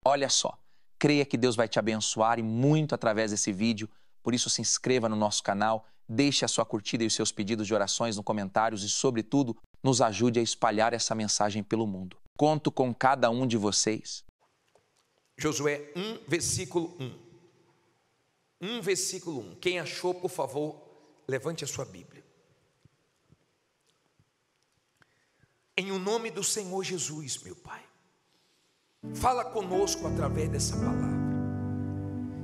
Olha só, creia que Deus vai te abençoar e muito através desse vídeo. Por isso, se inscreva no nosso canal, deixe a sua curtida e os seus pedidos de orações nos comentários e, sobretudo, nos ajude a espalhar essa mensagem pelo mundo. Conto com cada um de vocês. Josué 1, versículo 1. 1, versículo 1. Quem achou, por favor, levante a sua Bíblia. Em o nome do Senhor Jesus, meu Pai, fala conosco através dessa palavra.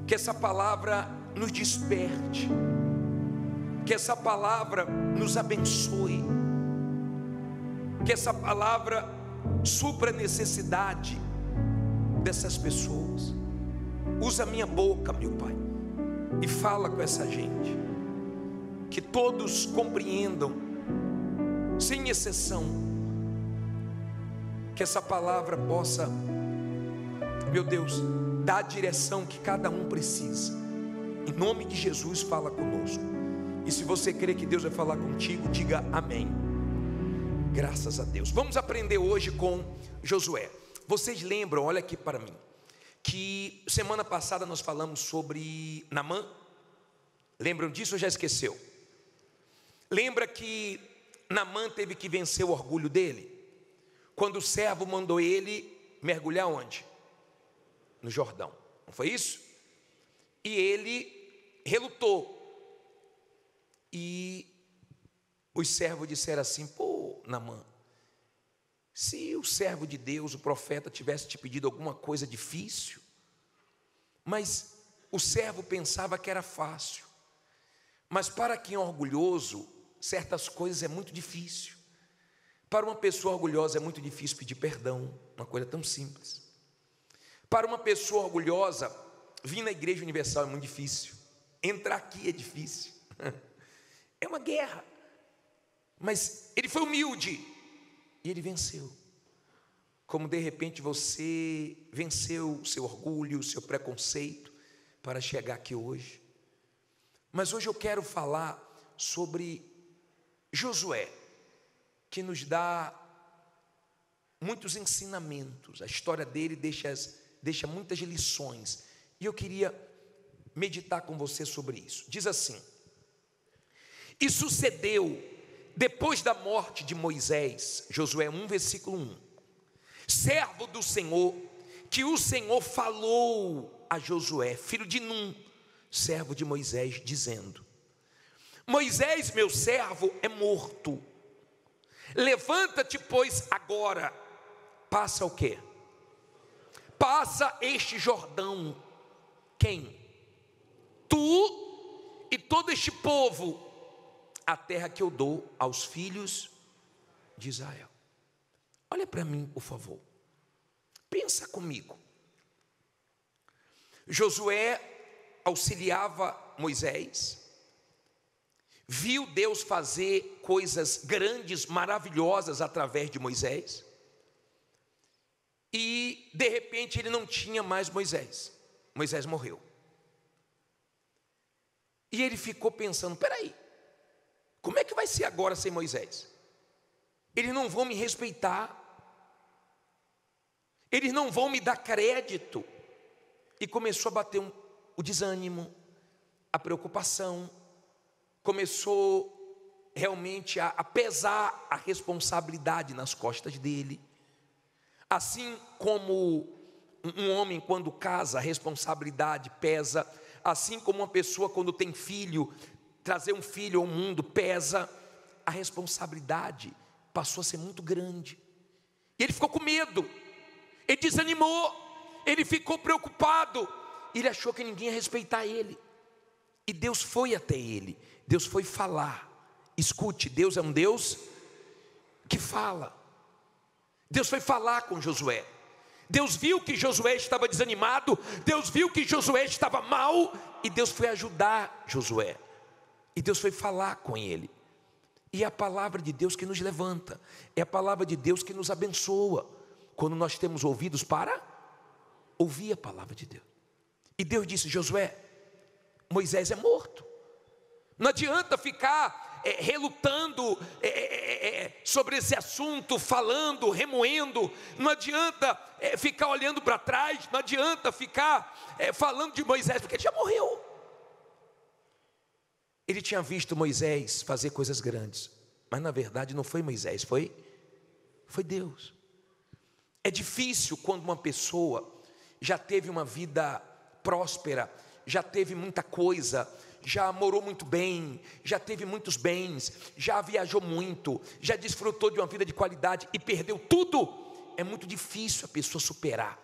Que essa palavra nos desperte. Que essa palavra nos abençoe. Que essa palavra supra a necessidade dessas pessoas. Usa a minha boca, meu Pai, e fala com essa gente. Que todos compreendam, sem exceção, que essa palavra possa, meu Deus, dar a direção que cada um precisa. Em nome de Jesus, fala conosco. E se você crê que Deus vai falar contigo, diga amém. Graças a Deus. Vamos aprender hoje com Josué. Vocês lembram, olha aqui para mim, que semana passada nós falamos sobre Naamã? Lembram disso ou já esqueceu? Lembra que Naamã teve que vencer o orgulho dele? Quando o servo mandou ele mergulhar onde? No Jordão, não foi isso? E ele relutou. E os servos disseram assim: pô, Naamã, se o servo de Deus, o profeta, tivesse te pedido alguma coisa difícil, mas o servo pensava que era fácil. Mas para quem é orgulhoso, certas coisas é muito difícil. Para uma pessoa orgulhosa é muito difícil pedir perdão, uma coisa tão simples. Para uma pessoa orgulhosa, vir na Igreja Universal é muito difícil. Entrar aqui é difícil. É uma guerra. Mas ele foi humilde e ele venceu. Como de repente você venceu o seu orgulho, o seu preconceito para chegar aqui hoje. Mas hoje eu quero falar sobre Josué, que nos dá muitos ensinamentos. A história dele deixa muitas lições. E eu queria meditar com você sobre isso. Diz assim: e sucedeu, depois da morte de Moisés, Josué 1, versículo 1, servo do Senhor, que o Senhor falou a Josué, filho de Num, servo de Moisés, dizendo: Moisés, meu servo, é morto. Levanta-te, pois, agora. Passa o quê? Passa este Jordão. Quem? Tu e todo este povo, a terra que eu dou aos filhos de Israel. Olha para mim, por favor. Pensa comigo. Josué auxiliava Moisés, viu Deus fazer coisas grandes, maravilhosas através de Moisés, e de repente ele não tinha mais Moisés. Moisés morreu. E ele ficou pensando: peraí, como é que vai ser agora sem Moisés? Eles não vão me respeitar, eles não vão me dar crédito. E começou a bater o desânimo, a preocupação, começou realmente a pesar a responsabilidade nas costas dele. Assim como um homem quando casa, a responsabilidade pesa. Assim como uma pessoa quando tem filho, trazer um filho ao mundo pesa. A responsabilidade passou a ser muito grande. E ele ficou com medo, ele desanimou, ele ficou preocupado. Ele achou que ninguém ia respeitar ele. E Deus foi até ele, Deus foi falar. Escute, Deus é um Deus que fala. Deus foi falar com Josué. Deus viu que Josué estava desanimado, Deus viu que Josué estava mal, e Deus foi ajudar Josué. E Deus foi falar com ele. E é a palavra de Deus que nos levanta, é a palavra de Deus que nos abençoa, quando nós temos ouvidos para ouvir a palavra de Deus. E Deus disse: Josué, Moisés é morto. Não adianta ficar relutando sobre esse assunto, falando, remoendo. Não adianta ficar olhando para trás, não adianta ficar falando de Moisés, porque ele já morreu. Ele tinha visto Moisés fazer coisas grandes, mas na verdade não foi Moisés, foi Deus. É difícil quando uma pessoa já teve uma vida próspera, já teve muita coisa, já morou muito bem, já teve muitos bens, já viajou muito, já desfrutou de uma vida de qualidade e perdeu tudo. É muito difícil a pessoa superar,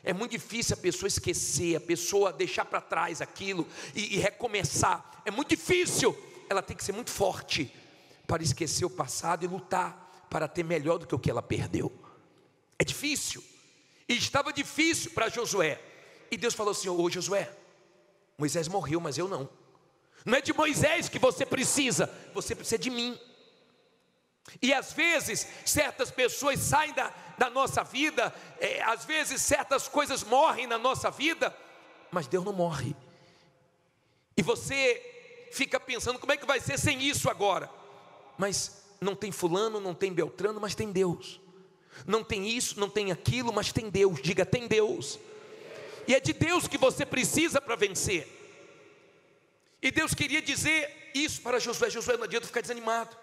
é muito difícil a pessoa esquecer, a pessoa deixar para trás aquilo e recomeçar. É muito difícil, ela tem que ser muito forte para esquecer o passado e lutar para ter melhor do que o que ela perdeu. É difícil, e estava difícil para Josué. E Deus falou assim: ô Josué, Moisés morreu, mas eu não. Não é de Moisés que você precisa de mim. E às vezes certas pessoas saem da nossa vida, às vezes certas coisas morrem na nossa vida, mas Deus não morre. E você fica pensando: como é que vai ser sem isso agora? Mas não tem fulano, não tem Beltrano, mas tem Deus. Não tem isso, não tem aquilo, mas tem Deus. Diga: tem Deus. E é de Deus que você precisa para vencer. E Deus queria dizer isso para Josué: Josué, não adianta ficar desanimado.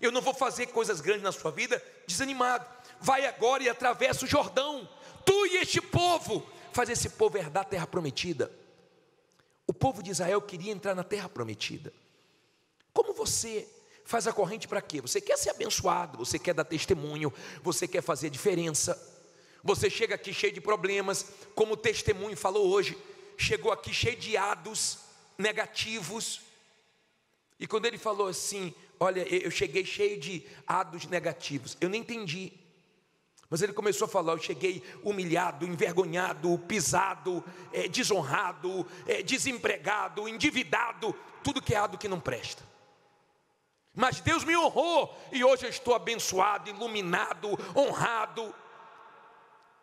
Eu não vou fazer coisas grandes na sua vida desanimado. Vai agora e atravessa o Jordão, tu e este povo. Faz esse povo herdar a terra prometida. O povo de Israel queria entrar na terra prometida. Como você faz a corrente para quê? Você quer ser abençoado, você quer dar testemunho, você quer fazer diferença. Você chega aqui cheio de problemas, como o testemunho falou hoje, chegou aqui cheio de ados negativos. E quando ele falou assim: olha, eu cheguei cheio de ados negativos, eu nem entendi. Mas ele começou a falar: eu cheguei humilhado, envergonhado, pisado, desonrado, desempregado, endividado, tudo que é ado que não presta. Mas Deus me honrou, e hoje eu estou abençoado, iluminado, honrado.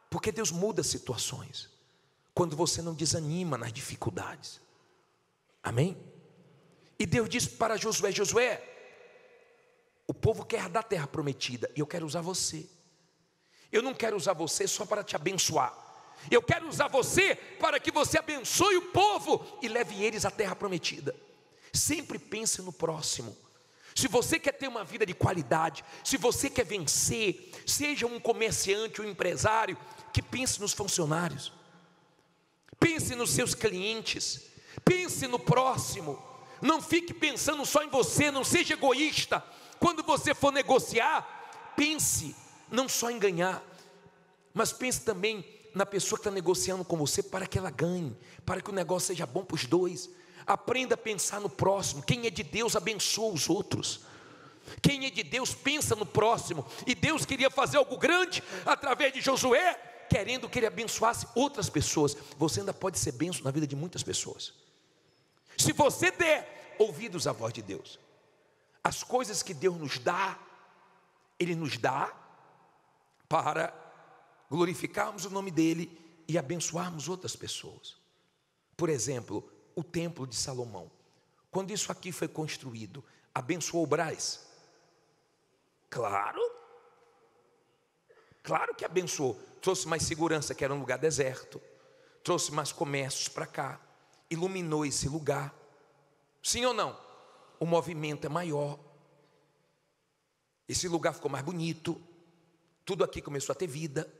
Porque Deus muda situações quando você não desanima nas dificuldades. Amém? E Deus disse para Josué: Josué, o povo quer dar a terra prometida, e eu quero usar você. Eu não quero usar você só para te abençoar, eu quero usar você para que você abençoe o povo e leve eles à terra prometida. Sempre pense no próximo. Se você quer ter uma vida de qualidade, se você quer vencer, seja um comerciante, um empresário, que pense nos funcionários, pense nos seus clientes, pense no próximo. Não fique pensando só em você, não seja egoísta. Quando você for negociar, pense não só em ganhar, mas pense também na pessoa que está negociando com você, para que ela ganhe, para que o negócio seja bom para os dois. Aprenda a pensar no próximo. Quem é de Deus abençoa os outros. Quem é de Deus pensa no próximo. E Deus queria fazer algo grande através de Josué, querendo que ele abençoasse outras pessoas. Você ainda pode ser bênção na vida de muitas pessoas, se você der ouvidos à voz de Deus. As coisas que Deus nos dá, Ele nos dá para glorificarmos o nome dEle e abençoarmos outras pessoas. Por exemplo, o templo de Salomão, quando isso aqui foi construído, abençoou o Brás? Claro que abençoou. Trouxe mais segurança, que era um lugar deserto, trouxe mais comércios para cá, iluminou esse lugar. Sim ou não? O movimento é maior, esse lugar ficou mais bonito, tudo aqui começou a ter vida.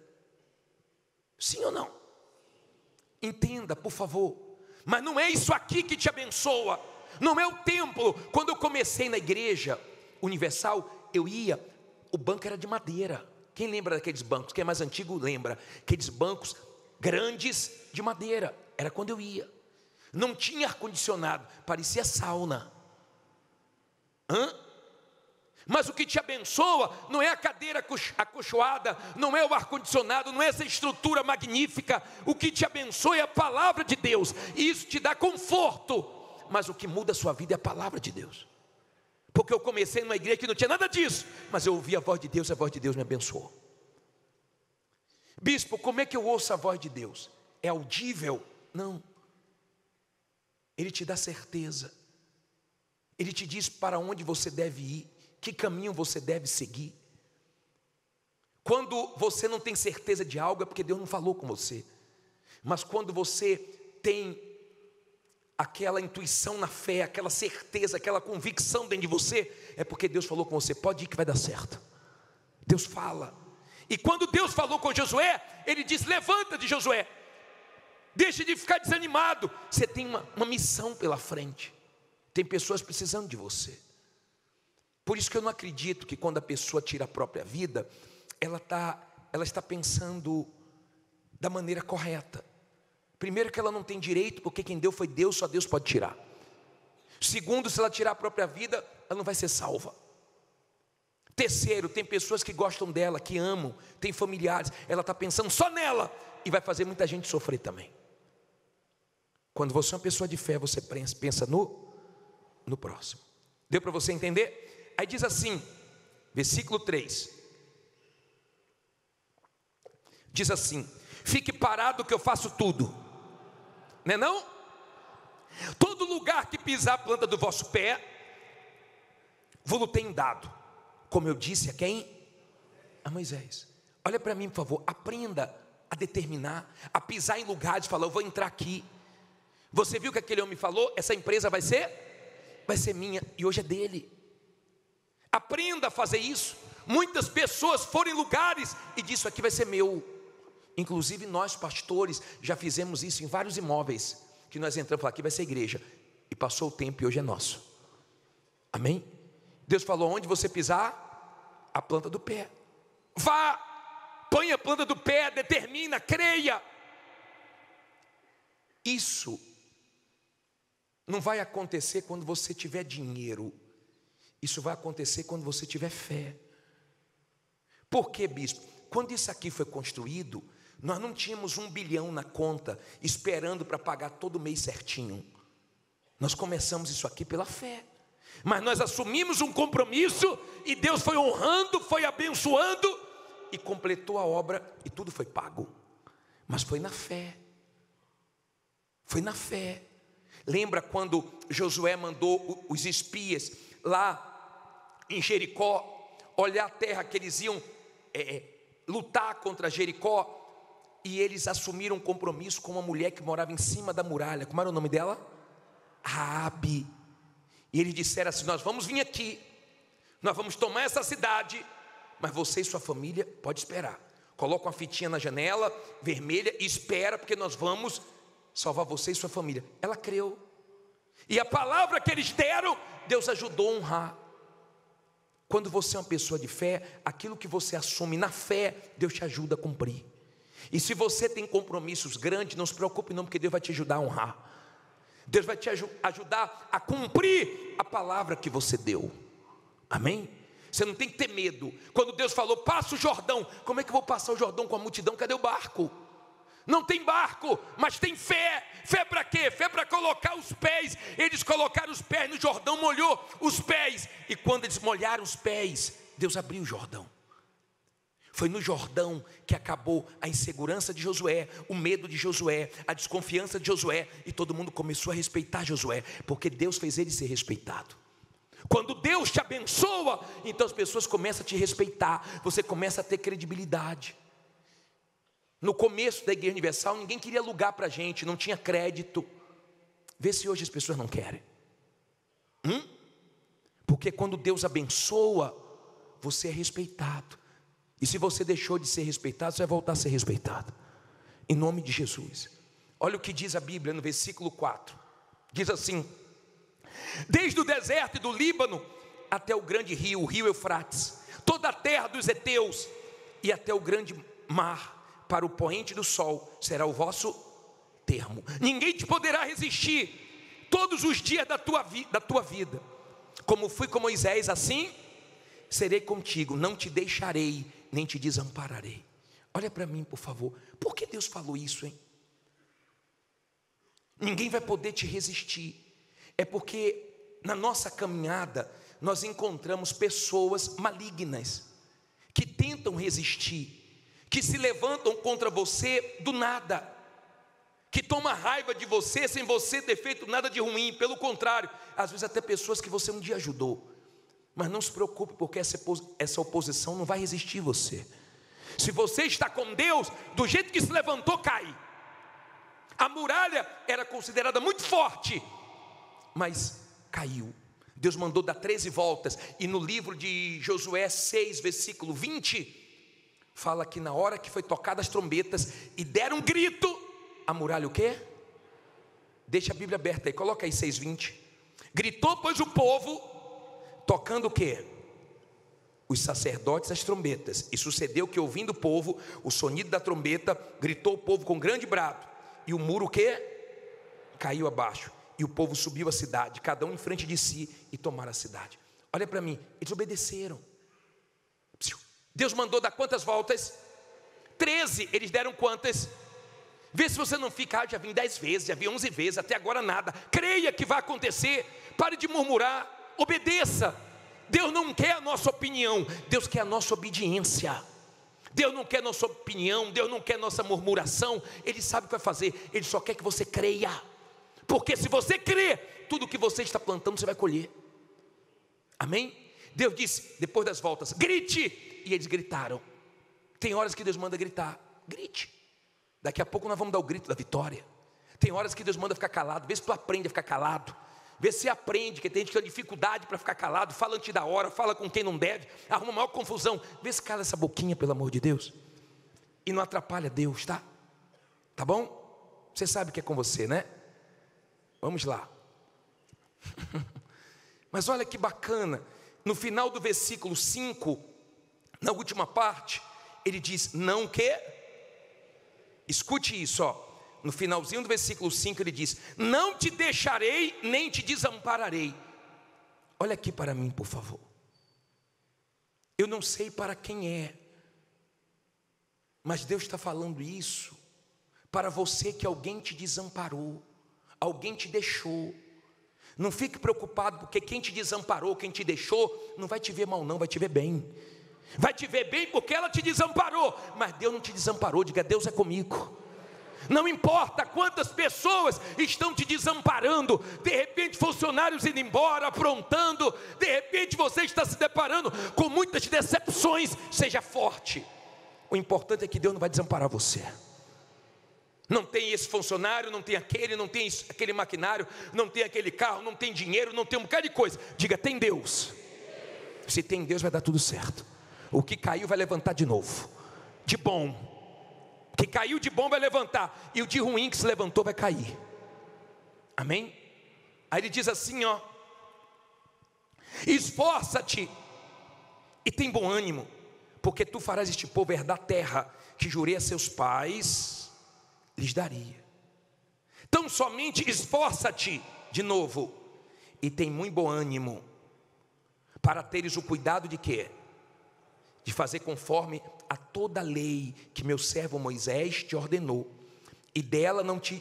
Sim ou não? Entenda, por favor. Mas não é isso aqui que te abençoa, não é o templo. Quando eu comecei na igreja universal, eu ia, o banco era de madeira. Quem lembra daqueles bancos? Quem é mais antigo lembra, aqueles bancos grandes de madeira. Era quando eu ia. Não tinha ar-condicionado, parecia sauna. Mas o que te abençoa não é a cadeira acolchoada, não é o ar-condicionado, não é essa estrutura magnífica. O que te abençoa é a palavra de Deus, e isso te dá conforto. Mas o que muda a sua vida é a palavra de Deus. Porque eu comecei numa igreja que não tinha nada disso, mas eu ouvi a voz de Deus, e a voz de Deus me abençoou. Bispo, como é que eu ouço a voz de Deus? É audível? Não. Ele te dá certeza. Ele te diz para onde você deve ir, que caminho você deve seguir. Quando você não tem certeza de algo, é porque Deus não falou com você. Mas quando você tem aquela intuição na fé, aquela certeza, aquela convicção dentro de você, é porque Deus falou com você. Pode ir que vai dar certo. Deus fala. E quando Deus falou com Josué, Ele disse: levanta-te, Josué, deixe de ficar desanimado, você tem uma missão pela frente, tem pessoas precisando de você. Por isso que eu não acredito que quando a pessoa tira a própria vida, ela está pensando da maneira correta. Primeiro, que ela não tem direito, porque quem deu foi Deus, só Deus pode tirar. Segundo, se ela tirar a própria vida, ela não vai ser salva. Terceiro, tem pessoas que gostam dela, que amam, tem familiares, ela está pensando só nela e vai fazer muita gente sofrer também. Quando você é uma pessoa de fé, você pensa no próximo. Deu para você entender? Aí diz assim, versículo 3. Diz assim: fique parado que eu faço tudo. Não é não? Todo lugar que pisar a planta do vosso pé, vou-lo tenho dado, como eu disse a quem? A Moisés. Olha para mim, por favor, aprenda a determinar, a pisar em lugares, falar: eu vou entrar aqui. Você viu que aquele homem falou: essa empresa vai ser minha, e hoje é dele. Aprenda a fazer isso. Muitas pessoas foram em lugares e disse: isso aqui vai ser meu. Inclusive nós pastores já fizemos isso em vários imóveis, que nós entramos e falamos: aqui vai ser igreja, e passou o tempo e hoje é nosso. Amém? Deus falou: onde você pisar, a planta do pé, vá, põe a planta do pé, determina, creia. Isso não vai acontecer quando você tiver dinheiro, isso vai acontecer quando você tiver fé. Por quê, bispo? Quando isso aqui foi construído, nós não tínhamos 1 bilhão na conta, esperando para pagar todo mês certinho. Nós começamos isso aqui pela fé, mas nós assumimos um compromisso, e Deus foi honrando, foi abençoando, e completou a obra, e tudo foi pago. Mas foi na fé. Foi na fé. Lembra quando Josué mandou os espias lá em Jericó olhar a terra que eles iam lutar contra Jericó, e eles assumiram um compromisso com uma mulher que morava em cima da muralha. Como era o nome dela? Raabe. E eles disseram assim: nós vamos vir aqui, nós vamos tomar essa cidade, mas você e sua família pode esperar. Coloca uma fitinha na janela vermelha e espera, porque nós vamos salvar você e sua família. Ela creu, e a palavra que eles deram, Deus ajudou a honrar. Quando você é uma pessoa de fé, aquilo que você assume na fé, Deus te ajuda a cumprir. E se você tem compromissos grandes, não se preocupe não, porque Deus vai te ajudar a honrar. Deus vai te ajudar a cumprir a palavra que você deu. Amém? Você não tem que ter medo. Quando Deus falou: passa o Jordão, como é que eu vou passar o Jordão com a multidão? Cadê o barco? Não tem barco, mas tem fé. Fé para quê? Fé para colocar os pés. Eles colocaram os pés no Jordão, molhou os pés, e quando eles molharam os pés, Deus abriu o Jordão. Foi no Jordão que acabou a insegurança de Josué, o medo de Josué, a desconfiança de Josué, e todo mundo começou a respeitar Josué, porque Deus fez ele ser respeitado. Quando Deus te abençoa, então as pessoas começam a te respeitar, você começa a ter credibilidade. No começo da Igreja Universal, ninguém queria alugar para a gente, não tinha crédito. Vê se hoje as pessoas não querem. Porque quando Deus abençoa, você é respeitado. E se você deixou de ser respeitado, você vai voltar a ser respeitado, em nome de Jesus. Olha o que diz a Bíblia no versículo 4. Diz assim: desde o deserto e do Líbano até o grande rio, o rio Eufrates, toda a terra dos heteus, e até o grande mar, para o poente do sol será o vosso termo. Ninguém te poderá resistir todos os dias da tua vida. Como fui com Moisés, assim serei contigo, não te deixarei, nem te desampararei. Olha para mim, por favor. Por que Deus falou isso, hein? Ninguém vai poder te resistir. É porque na nossa caminhada nós encontramos pessoas malignas que tentam resistir, que se levantam contra você do nada, que toma raiva de você sem você ter feito nada de ruim. Pelo contrário, às vezes até pessoas que você um dia ajudou. Mas não se preocupe, porque essa oposição não vai resistir você. Se você está com Deus, do jeito que se levantou, cai. A muralha era considerada muito forte, mas caiu. Deus mandou dar 13 voltas. E no livro de Josué 6, versículo 20, fala que na hora que foi tocadas as trombetas e deram um grito, a muralha o quê? Deixa a Bíblia aberta aí, coloca aí 6:20. Gritou, pois, o povo, tocando o quê? Os sacerdotes as trombetas. E sucedeu que, ouvindo o povo o sonido da trombeta, gritou o povo com grande brado. E o muro o quê? Caiu abaixo. E o povo subiu a cidade, cada um em frente de si, e tomaram a cidade. Olha para mim, eles obedeceram. Deus mandou dar quantas voltas? 13, eles deram quantas? Vê se você não fica, já vim 10 vezes, já vim 11 vezes, até agora nada. Creia que vai acontecer, pare de murmurar, obedeça. Deus não quer a nossa opinião, Deus quer a nossa obediência. Deus não quer nossa opinião, Deus não quer nossa murmuração. Ele sabe o que vai fazer, Ele só quer que você creia. Porque se você crer, tudo que você está plantando você vai colher. Amém? Deus disse, depois das voltas, grite. E eles gritaram. Tem horas que Deus manda gritar, grite. Daqui a pouco nós vamos dar o grito da vitória. Tem horas que Deus manda ficar calado. Vê se tu aprende a ficar calado. Vê se aprende, que tem gente que tem dificuldade para ficar calado. Fala antes da hora, fala com quem não deve, arruma maior confusão. Vê se cala essa boquinha, pelo amor de Deus. E não atrapalha Deus, tá? Tá bom? Você sabe que é com você, né? Vamos lá. Mas olha que bacana. No final do versículo 5, na última parte, ele diz, não que... Escute isso, ó. No finalzinho do versículo 5 ele diz, não te deixarei, nem te desampararei. Olha aqui para mim, por favor. Eu não sei para quem é, mas Deus está falando isso para você que alguém te desamparou, alguém te deixou. Não fique preocupado, porque quem te desamparou, quem te deixou, não vai te ver mal não, vai te ver bem. Vai te ver bem porque ela te desamparou, mas Deus não te desamparou. Diga, Deus é comigo. Não importa quantas pessoas estão te desamparando, de repente funcionários indo embora, aprontando, de repente você está se deparando com muitas decepções. Seja forte. O importante é que Deus não vai desamparar você. Não tem esse funcionário, não tem aquele, não tem aquele maquinário, não tem aquele carro, não tem dinheiro, não tem um bocado de coisa. Diga, tem Deus. Se tem Deus vai dar tudo certo. O que caiu vai levantar de novo, de bom. O que caiu de bom vai levantar, e o de ruim que se levantou vai cair. Amém? Aí ele diz assim, ó: esforça-te e tem bom ânimo, porque tu farás este povo herdar a terra que jurei a seus pais lhes daria. Então somente esforça-te, de novo, e tem muito bom ânimo, para teres o cuidado de quê? De fazer conforme a toda a lei que meu servo Moisés te ordenou, e dela não te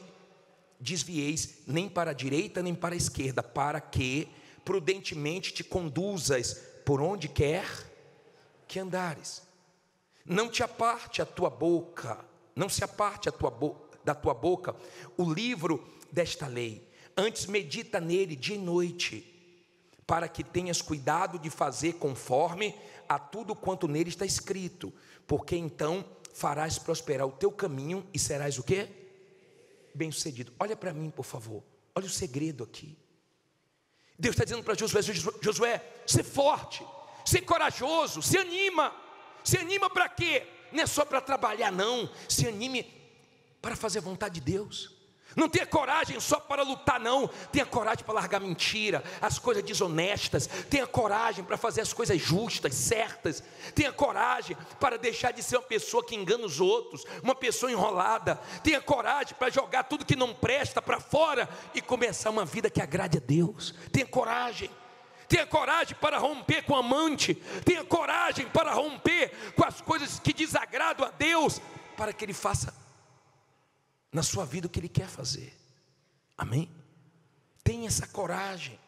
desvieis nem para a direita nem para a esquerda, para que prudentemente te conduzas por onde quer que andares. Não te aparte a tua boca, não se aparte da tua boca o livro desta lei, antes medita nele dia e noite, para que tenhas cuidado de fazer conforme a tudo quanto nele está escrito, porque então farás prosperar o teu caminho e serás o quê? Bem-sucedido. Olha para mim, por favor, olha o segredo aqui. Deus está dizendo para Josué: Josué, ser forte, ser corajoso, se anima. Se anima para quê? Não é só para trabalhar não, se anime para fazer a vontade de Deus. Não tenha coragem só para lutar não, tenha coragem para largar mentira, as coisas desonestas, tenha coragem para fazer as coisas justas, certas, tenha coragem para deixar de ser uma pessoa que engana os outros, uma pessoa enrolada, tenha coragem para jogar tudo que não presta para fora e começar uma vida que agrade a Deus. Tenha coragem para romper com o amante, tenha coragem para romper com as coisas que desagradam a Deus, para que Ele faça na sua vida o que Ele quer fazer. Amém? Tenha essa coragem.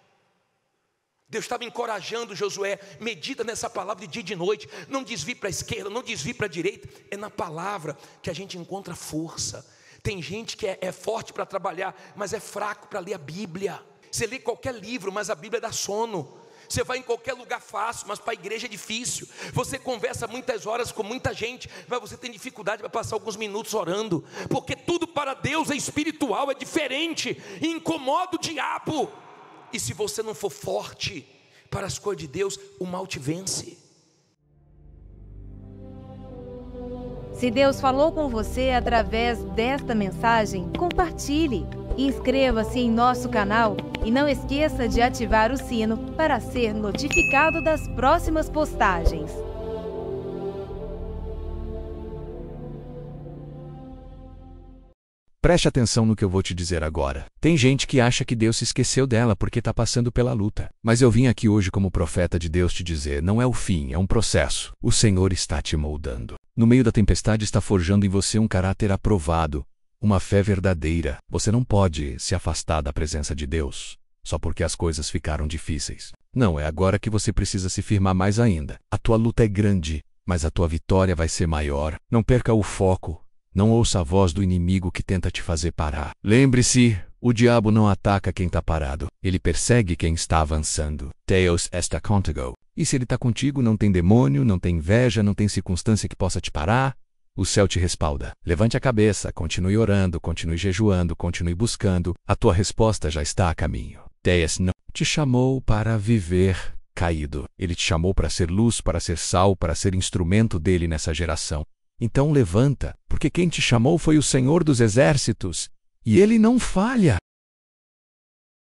Deus estava encorajando Josué: medita nessa palavra de dia e de noite, não desvie para a esquerda, não desvie para a direita. É na palavra que a gente encontra força. Tem gente que é forte para trabalhar, mas é fraco para ler a Bíblia. Você lê qualquer livro, mas a Bíblia dá sono. Você vai em qualquer lugar fácil, mas para a igreja é difícil. Você conversa muitas horas com muita gente, mas você tem dificuldade para passar alguns minutos orando. Porque tudo para Deus é espiritual, é diferente, e incomoda o diabo. E se você não for forte para as coisas de Deus, o mal te vence. Se Deus falou com você através desta mensagem, compartilhe. Inscreva-se em nosso canal e não esqueça de ativar o sino para ser notificado das próximas postagens. Preste atenção no que eu vou te dizer agora. Tem gente que acha que Deus se esqueceu dela porque está passando pela luta. Mas eu vim aqui hoje como profeta de Deus te dizer, não é o fim, é um processo. O Senhor está te moldando. No meio da tempestade está forjando em você um caráter aprovado, uma fé verdadeira. Você não pode se afastar da presença de Deus só porque as coisas ficaram difíceis. Não, é agora que você precisa se firmar mais ainda. A tua luta é grande, mas a tua vitória vai ser maior. Não perca o foco. Não ouça a voz do inimigo que tenta te fazer parar. Lembre-se, o diabo não ataca quem está parado. Ele persegue quem está avançando. Deus está contigo. E se ele está contigo, não tem demônio, não tem inveja, não tem circunstância que possa te parar. O céu te respalda. Levante a cabeça, continue orando, continue jejuando, continue buscando. A tua resposta já está a caminho. Deus não te chamou para viver caído. Ele te chamou para ser luz, para ser sal, para ser instrumento dele nessa geração. Então levanta, porque quem te chamou foi o Senhor dos Exércitos, e ele não falha.